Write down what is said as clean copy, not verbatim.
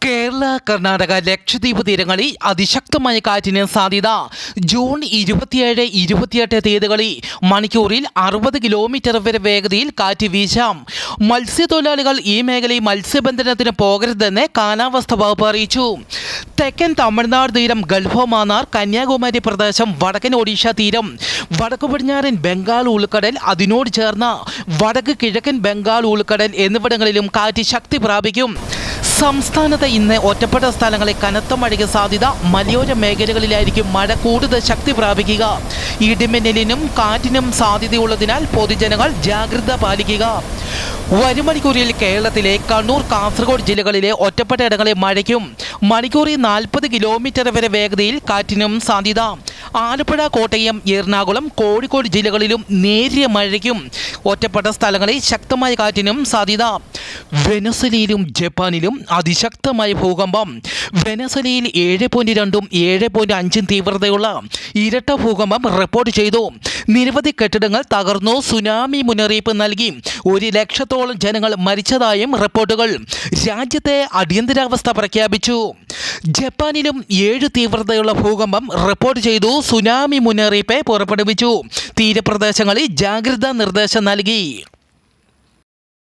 കേരള, കർണാടക, ലക്ഷദ്വീപ് തീരങ്ങളിൽ അതിശക്തമായ കാറ്റിന് സാധ്യത. ജൂൺ 27, 28 തീയതികളിൽ മണിക്കൂറിൽ 60 കിലോമീറ്റർ വരെ വേഗതയിൽ കാറ്റ് വീശാം. മത്സ്യത്തൊഴിലാളികൾ ഈ മേഖലയിൽ മത്സ്യബന്ധനത്തിന് പോകരുതെന്ന് കാലാവസ്ഥാ വകുപ്പ് അറിയിച്ചു. തെക്കൻ തമിഴ്നാട് തീരം, ഗൾഫ് മാന്നാർ, കന്യാകുമാരി പ്രദേശം, വടക്കൻ ഒഡീഷ തീരം, വടക്കു പടിഞ്ഞാറൻ ബംഗാൾ ഉൾക്കടൽ, അതിനോട് ചേർന്ന വടക്ക് കിഴക്കൻ ബംഗാൾ ഉൾക്കടൽ എന്നിവിടങ്ങളിലും കാറ്റ് ശക്തി പ്രാപിക്കും. സംസ്ഥാനത്ത് ഇന്ന് ഒറ്റപ്പെട്ട സ്ഥലങ്ങളിൽ കനത്ത മഴയ്ക്ക് സാധ്യത. മലയോര മേഖലകളിലായിരിക്കും മഴ കൂടുതൽ ശക്തി പ്രാപിക്കുക. ഇടിമിന്നലിനും കാറ്റിനും സാധ്യതയുള്ളതിനാൽ പൊതുജനങ്ങൾ ജാഗ്രത പാലിക്കുക. വരും മണിക്കൂറിൽ കേരളത്തിലെ കണ്ണൂർ, കാസർഗോഡ് ജില്ലകളിലെ ഒറ്റപ്പെട്ട ഇടങ്ങളിൽ മഴയ്ക്കും മണിക്കൂറിൽ 40 കിലോമീറ്റർ വരെ വേഗതയിൽ കാറ്റിനും സാധ്യത. ആലപ്പുഴ, കോട്ടയം, എറണാകുളം, കോഴിക്കോട് ജില്ലകളിലും നേരിയ മഴയ്ക്കും ഒറ്റപ്പെട്ട സ്ഥലങ്ങളിൽ ശക്തമായ കാറ്റിനും സാധ്യത. വെനസ്വേലയിലും ജപ്പാനിലും അതിശക്തമായ ഭൂകമ്പം. വെനസ്വേലയിൽ 7.2ഉം 7.5ഉം തീവ്രതയുള്ള ഇരട്ട ഭൂകമ്പം റിപ്പോർട്ട് ചെയ്തു. നിരവധി കെട്ടിടങ്ങൾ തകർന്നു. സുനാമി മുന്നറിയിപ്പ് നൽകി 1 ലക്ഷത്തോളം ജനങ്ങൾ മരിച്ചതായും റിപ്പോർട്ടുകൾ. രാജ്യത്തെ അടിയന്തരാവസ്ഥ പ്രഖ്യാപിച്ചു. ജപ്പാനിലും 7 തീവ്രതയുള്ള ഭൂകമ്പം റിപ്പോർട്ട് ചെയ്തു. സുനാമി മുന്നറിയിപ്പ് പുറപ്പെടുവിച്ചു. തീരപ്രദേശങ്ങളിൽ ജാഗ്രതാ നിർദ്ദേശം നൽകി.